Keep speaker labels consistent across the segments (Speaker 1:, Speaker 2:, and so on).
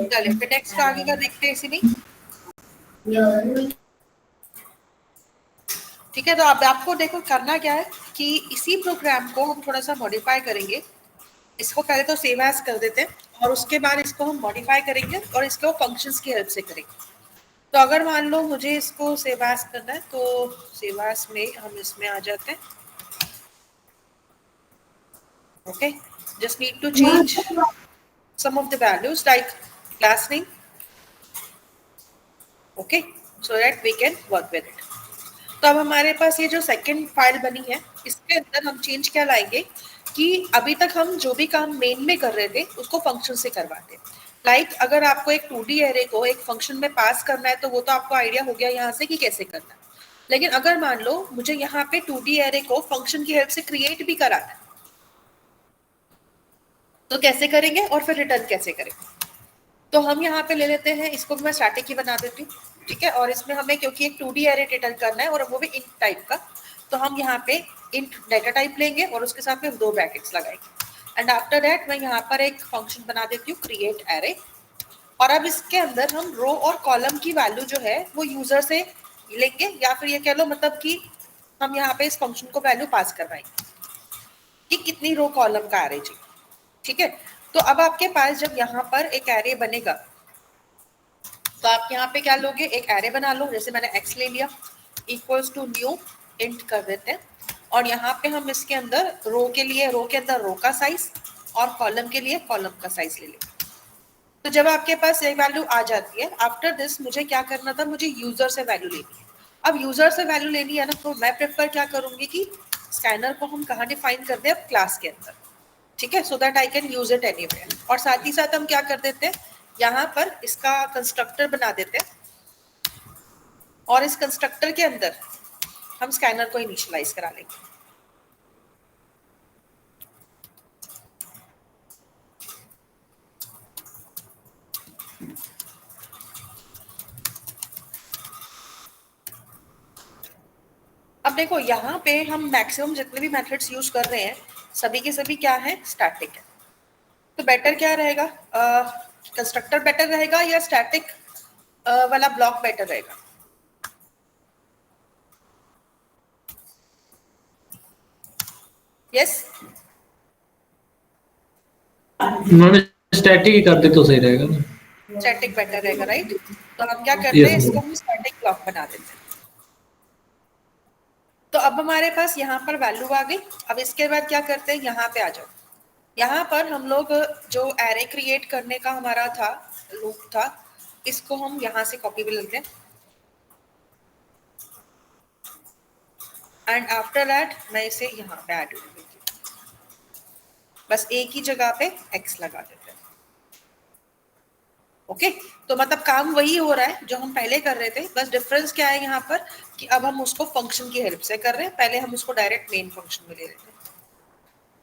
Speaker 1: चलिए फिर नेक्स्ट आगे का देखते हैं इसी में। ठीक है, तो अब आपको देखो करना क्या है कि इसी प्रोग्राम को हम थोड़ा सा मॉडिफाई करेंगे। इसको पहले तो सेव एज कर देते हैं और उसके बाद इसको हम मॉडिफाई करेंगे और इसको फंक्शंस की हेल्प से करेंगे। तो अगर मान लो मुझे इसको सेव एज करना है तो सेव एज में हम इसमें आ जाते हैं। Okay, just need to change some of the values like class name, okay, so that we can work with it. तो अब हमारे पास ये जो सेकंड फाइल बनी है इसके अंदर हम चेंज क्या लाएंगे कि अभी तक हम जो भी काम मेन में कर रहे थे उसको फंक्शन से करवाते हैं। लाइक अगर आपको एक 2D एरे को एक फंक्शन में पास करना है तो वो तो आपको आइडिया हो गया यहाँ से कि कैसे करना है। लेकिन अगर मान लो मुझे यहाँ पे 2D एरे को फंक्शन की हेल्प से क्रिएट भी कराना है तो कैसे करेंगे और फिर रिटर्न कैसे करेंगे। तो हम यहाँ पे ले लेते हैं, इसको मैं स्टैटिक ही बना देती हूँ। ठीक है, और इसमें हमें क्योंकि एक 2D एरे रिटर्न करना है और वो भी इंट टाइप का, तो हम यहाँ पे इंट डाटा टाइप लेंगे और उसके साथ में 2 ब्रैकेट्स लगाएंगे। एंड आफ्टर दैट मैं यहाँ पर एक फंक्शन बना देती हूँ क्रिएट एरे। और अब इसके अंदर हम रो और कॉलम की वैल्यू जो है वो यूजर से लेंगे, या फिर ये कह लो मतलब कि हम यहाँ पे इस फंक्शन को वैल्यू पास करवाएंगे कि कितनी रो कॉलम का एरे चाहिए। ठीक है, तो अब आपके पास जब यहाँ पर एक एरे बनेगा तो आप यहाँ पे क्या लोगे, एक एरे बना लो। जैसे मैंने x ले लिया, इक्वल्स टू न्यू इंट कर देते हैं और यहाँ पे हम इसके अंदर रो के लिए रो के अंदर रो का साइज और कॉलम के लिए कॉलम का साइज ले लेंगे। तो जब आपके पास ये वैल्यू आ जाती है, आफ्टर दिस मुझे क्या करना था, मुझे यूजर से वैल्यू लेनी है। अब यूजर से वैल्यू लेनी है ना, तो मैं प्रेफर क्या करूंगी कि स्कैनर को हम कहाँ डिफाइन कर दें, अब क्लास के अंदर। ठीक है, so that I can use it anywhere. और साथ ही साथ हम क्या कर देते हैं, यहाँ पर इसका कंस्ट्रक्टर बना देते हैं और इस कंस्ट्रक्टर के अंदर हम स्कैनर को इनिशियलाइज करा लेंगे। अब देखो यहाँ पे हम मैक्सिमम जितने भी मेथड्स यूज कर रहे हैं सभी के सभी क्या है, स्टैटिक है। तो बेटर क्या रहेगा, कंस्ट्रक्टर बेटर रहेगा या स्टैटिक वाला ब्लॉक बेटर रहेगा? यस,
Speaker 2: उन्होंने स्टैटिक ही कर दे तो सही रहेगा ना।
Speaker 1: स्टैटिक बेटर रहेगा, राइट। तो हम क्या करते
Speaker 2: यस
Speaker 1: हैं, इसको
Speaker 2: मैम।
Speaker 1: हम स्टैटिक ब्लॉक बना देते हैं। तो अब हमारे पास यहाँ पर वैल्यू आ गई। अब इसके बाद क्या करते हैं, यहाँ पे आ जाओ। यहाँ पर हम लोग जो एरे क्रिएट करने का हमारा था लूप था, इसको हम यहाँ से कॉपी भी लेते हैं एंड आफ्टर दैट मैं इसे यहाँ पे ऐड कर देती हूँ। बस एक ही जगह पे x लगा देते हैं। ओके, तो मतलब काम वही हो रहा है जो हम पहले कर रहे थे, बस डिफरेंस क्या है यहाँ पर कि अब हम उसको फंक्शन की हेल्प से कर रहे हैं, पहले हम उसको डायरेक्ट मेन फंक्शन में ले रहे थे।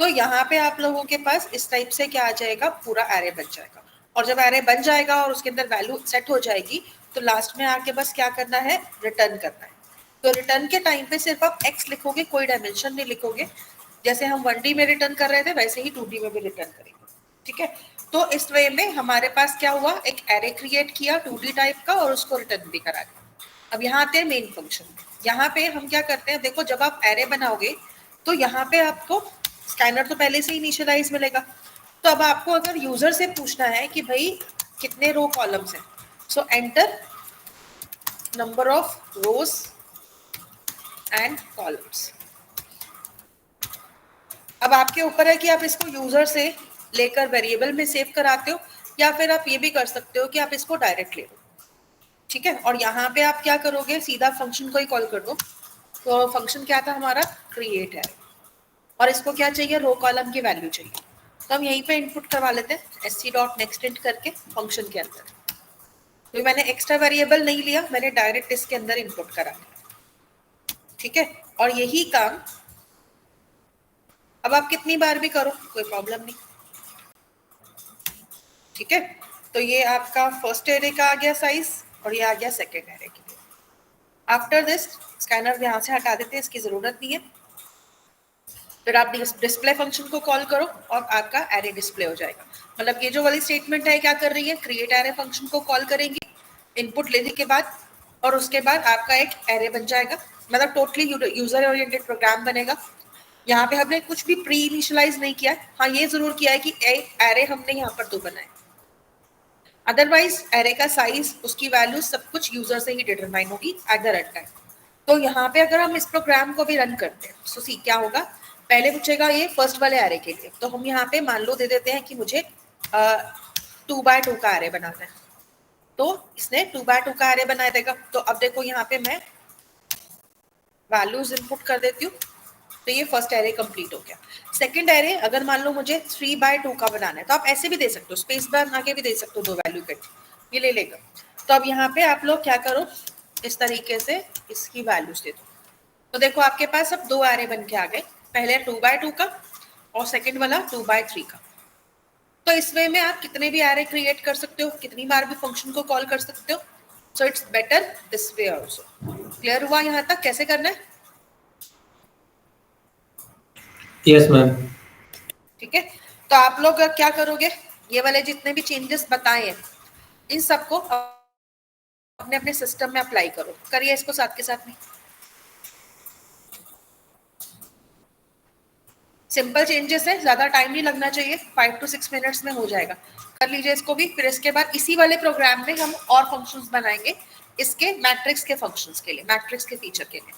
Speaker 1: तो यहाँ पे आप लोगों के पास इस टाइप से क्या आ जाएगा, पूरा एरे बन जाएगा। और जब एरे बन जाएगा और उसके अंदर वैल्यू सेट हो जाएगी तो लास्ट में आके बस क्या करना है, रिटर्न करना है। तो रिटर्न के टाइम पे सिर्फ आप x लिखोगे, कोई डायमेंशन नहीं लिखोगे। जैसे हम 1D में रिटर्न कर रहे थे वैसे ही 2D में भी रिटर्न करेंगे। ठीक है, तो इस वे में हमारे पास क्या हुआ, एक एरे क्रिएट किया 2D टाइप का और उसको रिटर्न भी करा दिया। अब यहाँ आते हैं मेन फंक्शन। यहाँ पे हम क्या करते हैं, देखो जब आप एरे बनाओगे तो यहाँ पे आपको स्कैनर तो पहले से ही इनिशियलाइज मिलेगा। तो अब आपको अगर यूजर से पूछना है कि भाई कितने रो कॉलम्स हैं, सो enter number of rose and columns. अब आपके ऊपर है कि आप इसको यूजर से लेकर वेरिएबल में सेव कराते हो या फिर आप ये भी कर सकते हो कि आप इसको डायरेक्ट ले लो। ठीक है, और यहाँ पे आप क्या करोगे, सीधा फंक्शन को ही कॉल कर दो। तो फंक्शन क्या था हमारा, क्रिएट है, और इसको क्या चाहिए, रो कॉलम की वैल्यू चाहिए। तो हम यहीं पे इनपुट करवा लेते हैं sc.next int करके फंक्शन के अंदर। तो मैंने एक्स्ट्रा वेरिएबल नहीं लिया, मैंने डायरेक्ट इसके अंदर इनपुट करा लिया। ठीक है, और यही काम अब आप कितनी बार भी करो कोई प्रॉब्लम नहीं। ठीक है, तो ये आपका फर्स्ट एरे का आ गया साइज और ये आ गया सेकेंड एरे के लिए। आफ्टर दिस स्कैनर यहाँ से हटा देते हैं, इसकी जरूरत नहीं है। फिर आप डिस्प्ले फंक्शन को कॉल करो और आपका एरे डिस्प्ले हो जाएगा। मतलब ये जो वाली स्टेटमेंट है क्या कर रही है, क्रिएट एरे फंक्शन को कॉल करेंगे इनपुट लेने के बाद, और उसके बाद आपका एक एरे बन जाएगा, मतलब टोटली यूजर ओरिएंटेड प्रोग्राम बनेगा। यहाँ पे हमने कुछ भी प्री इनिशियलाइज नहीं किया है, हाँ ये जरूर किया है कि एरे हमने यहाँ पर 2 बनाए, अदरवाइज एरे का साइज, उसकी वैल्यू सब कुछ यूजर से ही डिटरमाइन होगी एट द रन टाइम। तो यहाँ पे अगर हम इस प्रोग्राम को भी रन करते हैं तो सी क्या होगा, पहले पूछेगा ये फर्स्ट वाले एरे के लिए, तो हम यहाँ पे मान लो दे देते हैं कि मुझे 2 बाय 2 का एरे बनाना है, तो इसने 2 बाय 2 का एरे बना देगा। तो अब देखो यहाँ पे मैं वैल्यूज इनपुट कर देती हूँ, तो ये फर्स्ट एरे कंप्लीट हो गया। सेकंड एरे अगर मान लो मुझे 3 बाय 2 का बनाना है, तो आप ऐसे भी दे सकते हो, स्पेस बार आगे भी दे सकते हो, 2 वैल्यू के ये ले लेगा। तो अब यहाँ पे आप लोग क्या करो, इस तरीके से इसकी वैल्यूज दे दो, तो देखो आपके पास अब 2 एरे बन के आ गए, पहले 2 बाय 2 का और सेकंड वाला 2 बाय 3 का। तो इस वे में आप कितने भी एरे क्रिएट कर सकते हो, कितनी बार भी फंक्शन को कॉल कर सकते हो, so it's better this way also. Clear हुआ यहाँ तक कैसे करना है?
Speaker 2: Yes ma'am.
Speaker 1: ठीक है, तो आप लोग क्या करोगे, ये वाले जितने भी चेंजेस बताए हैं इन सबको अपने अपने सिस्टम में अप्लाई करो, करिए इसको साथ के साथ में। सिंपल चेंजेस है, ज्यादा टाइम नहीं लगना चाहिए, 5 to 6 मिनट्स में हो जाएगा। कर लीजिए इसको भी, फिर इसके बाद इसी वाले प्रोग्राम में हम और फंक्शंस बनाएंगे इसके मैट्रिक्स के फंक्शंस के लिए, मैट्रिक्स के फीचर के लिए।